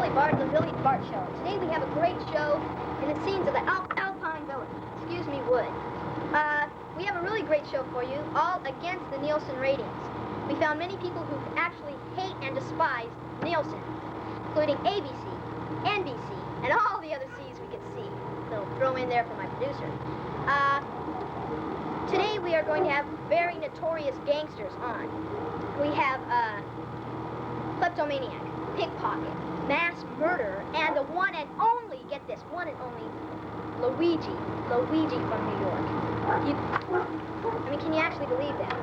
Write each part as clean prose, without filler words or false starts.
Billy Bart, the Billy Bart Show. Today we have a great show in the scenes of the Alpine Village. Excuse me, Wood. We have a really great show for you, all against the Nielsen ratings. We found many people who actually hate and despise Nielsen, including ABC, NBC, and all the other C's we could see. So throw in there for my producer. Today we are going to have very notorious gangsters on. We have kleptomaniac, pickpocket, mass murderer, and the one and only, get this, one and only, Luigi from New York. I mean, can you actually believe that?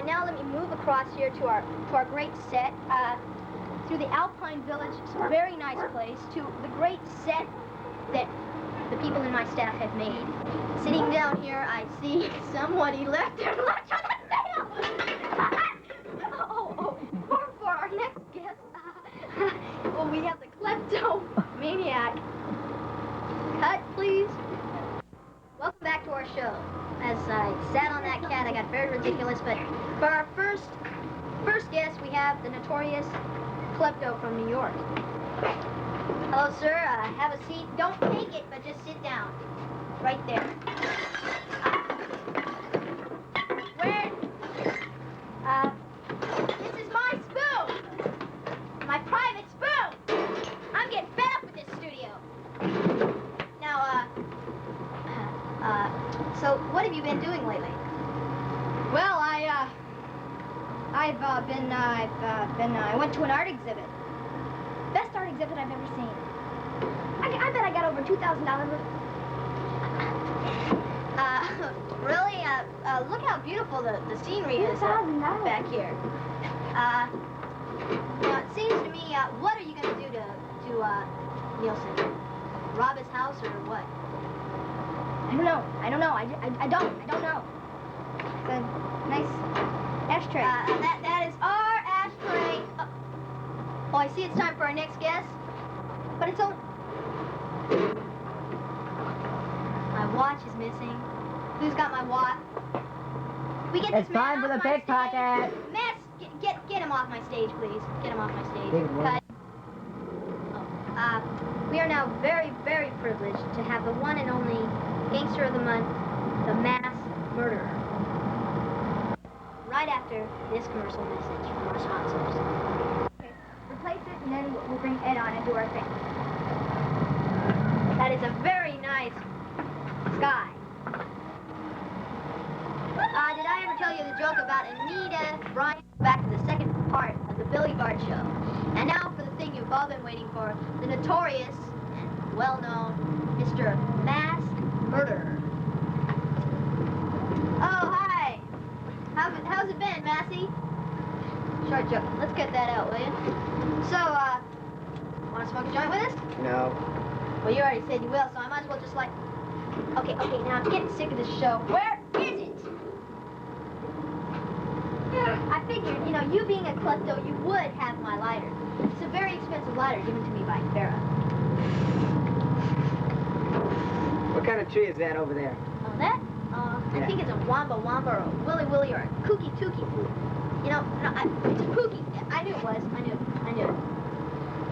Now let me move across here to our great set, through the Alpine Village. It's a very nice place, to the great set that the people in my staff have made. Sitting down here, I see somebody left their lunch on the table. For our next guest, well, we have the kleptomaniac. Cut, please. Welcome back to our show. As I sat on that cat, I got very ridiculous, but for our first guest, we have the notorious klepto from New York. Hello, sir. Have a seat. Don't take it, but just sit down. Right there. Where? This is my spoon. My private spoon. I'm getting fed up with this studio. Now, so what have you been doing lately? Well, I went to an art exhibit. Best art exhibit I've ever seen. I bet I got over $2,000 worth. Really? Look how beautiful the scenery is back here. Now, it seems to me, what are you going to do to Nielsen? Rob his house or what? I don't know. I don't know. It's a nice ashtray. That is our ashtray. Oh, I see it's time for our next guest. But it's only... My watch is missing. Who's got my watch? We get It's this man time for the off my pickpocket. stage. Mass, get him off my stage, please. Get him off my stage. Cut. We are now very, very privileged to have the one and only gangster of the month, the mass murderer. Right after this commercial message from our sponsors. Okay, replace it and then we'll bring Ed on and do our thing. That is a very nice sky. Did I ever tell you the joke about Anita Bryant? Back to the second part of the Billy Bart Show. And now for the thing you've all been waiting for, the notorious and well-known Mr. Mass Murderer. Oh, hi. How's it been, Massey? Short joke. Let's get that out, will you? So, want to smoke a joint with us? No. Well, you already said you will, so I might as well just like... Okay, now I'm getting sick of this show. Where is it? I figured, you know, you being a klepto, you would have my lighter. It's a very expensive lighter given to me by Farrah. What kind of tree is that over there? Oh, that? I think it's a wamba or a willy or a kooky tookie food. You know, no, it's a kooky. I knew it was. I knew it.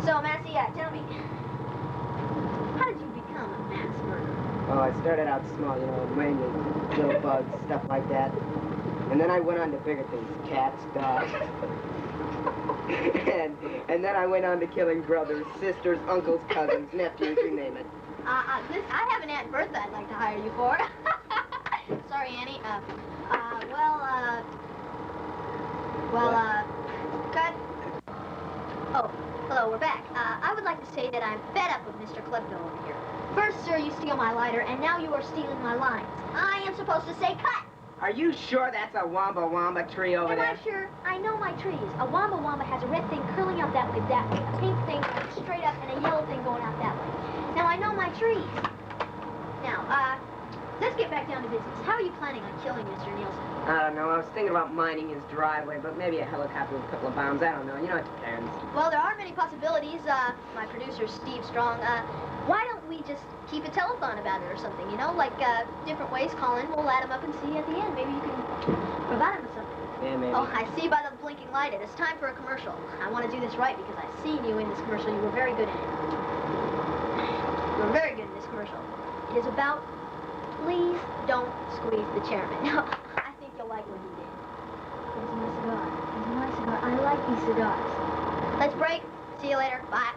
So, Massey, tell me, how did you become a mass murderer? Oh, I started out small, you know, mainly little bugs, stuff like that. And then I went on to bigger things, cats, dogs. and then I went on to killing brothers, sisters, uncles, cousins, nephews, you name it. I have an Aunt Bertha I'd like to hire you for. Sorry, Annie. Cut. Oh, hello, we're back. I would like to say that I'm fed up with Mr. Klepto over here. First, sir, you steal my lighter, and now you are stealing my lines. I am supposed to say cut. Are you sure that's a wamba tree over there? Am I sure? I know my trees. A wamba has a red thing curling out that way, a pink thing going straight up, and a yellow thing going out that way. Now, I know my trees. Now, let's get back down to business. How are you planning on killing Mr. Nielsen? I don't know. I was thinking about mining his driveway, but maybe a helicopter with a couple of bombs. I don't know. You know, it depends. Well, there are many possibilities. My producer, Steve Strong, why don't we just keep a telethon about it or something, you know? Like, different ways, call in, we'll add them up and see at the end. Maybe you can provide him with something. Yeah, maybe. Oh, I see by the blinking light it. It's time for a commercial. I want to do this right because I've seen you in this commercial. You were very good in it. You were very good in this commercial. It is about, please don't squeeze the chairman. I think you'll like what he did. Here's my cigar. Here's my cigar. I like these cigars. Let's break. See you later. Bye.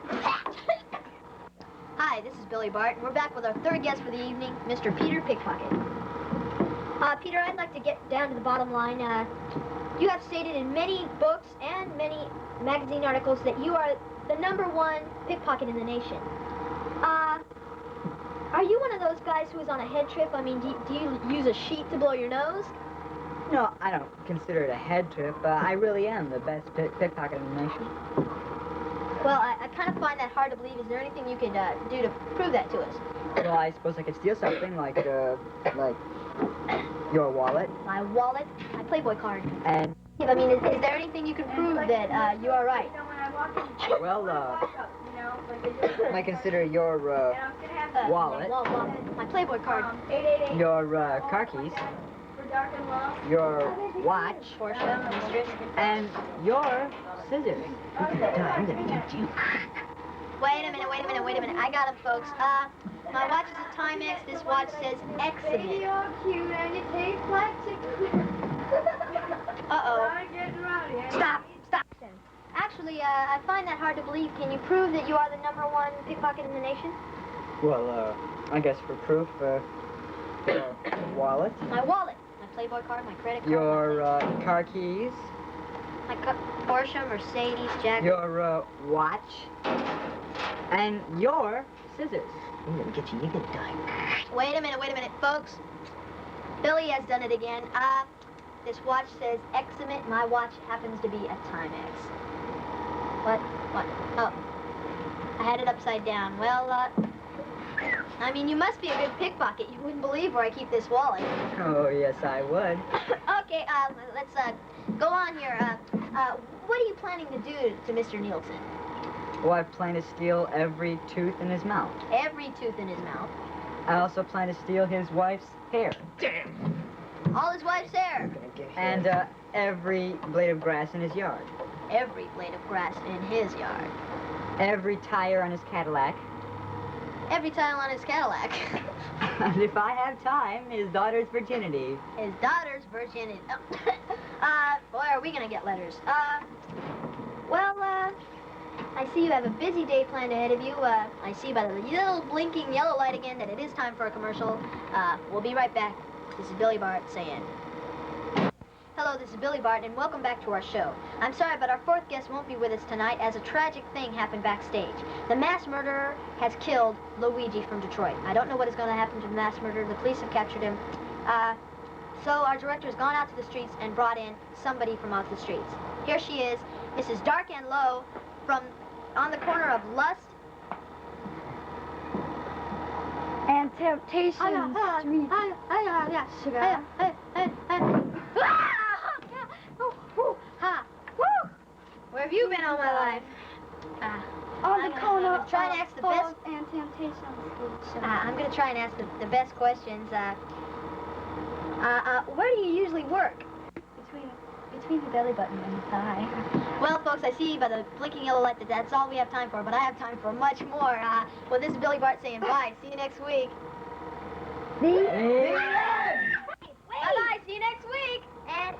Hi, this is Billy Bart, and we're back with our third guest for the evening, Mr. Peter Pickpocket. Peter, I'd like to get down to the bottom line. You have stated in many books and many magazine articles that you are the #1 pickpocket in the nation. Are you one of those guys who is on a head trip? I mean, do you use a sheet to blow your nose? No, I don't consider it a head trip. I really am the best pickpocket in the nation. Well, I kind of find that hard to believe. Is there anything you could do to prove that to us? Well, I suppose I could steal something like your wallet. My wallet, my Playboy card. And, I mean, is there anything you can prove that you are right? well, I consider your wallet, my Playboy card. your car keys, your watch, Porsche, mistress. and your scissors. I'm gonna get you. Wait a minute. I got him, folks. My watch is a Timex. This watch says excellent. Cute and you taste like chicken. Uh-oh. Stop. Actually, I find that hard to believe. Can you prove that you are the #1 pickpocket in the nation? Well, I guess for proof, your wallet, My wallet, my Playboy card, my credit card. your car keys, my Porsche, Mercedes, Jaguar. your watch, and your scissors. I'm gonna get you. You're gonna die. Wait a minute, folks. Billy has done it again. This watch says excellent. My watch happens to be a Timex. What? Oh. I had it upside down. Well, I mean, you must be a good pickpocket. You wouldn't believe where I keep this wallet. Oh, yes, I would. Okay, let's go on here. What are you planning to do to Mr. Nielsen? Well, I plan to steal every tooth in his mouth. Every tooth in his mouth. I also plan to steal his wife's hair. All his wife's hair. And every blade of grass in his yard. Every blade of grass in his yard. Every tire on his Cadillac. Every tile on his Cadillac. And if I have time, his daughter's virginity. His daughter's virginity. Boy, are we gonna get letters. I see you have a busy day planned ahead of you. I see by the little blinking yellow light again that it is time for a commercial. We'll be right back. This is Billy Bart saying. Hello, this is Billy Bart, and welcome back to our show. I'm sorry, but our fourth guest won't be with us tonight as a tragic thing happened backstage. The mass murderer has killed Luigi from Detroit. I don't know what is going to happen to the mass murderer. The police have captured him. So our director has gone out to the streets and brought in somebody from off the streets. Here she is, Mrs. Dark and Low, from on the corner of Lust And Temptation Street. Sugar. Where have you been all my life? On the corner I'm trying to ask the best. And Temptation Street. I'm going to try and ask the best questions. Where do you usually work? Between the belly button and the thigh. Well, folks, I see by the blinking yellow light that that's all we have time for, but I have time for much more. Well, this is Billy Bart saying bye. See you next week. Bye-bye. See you next week. And...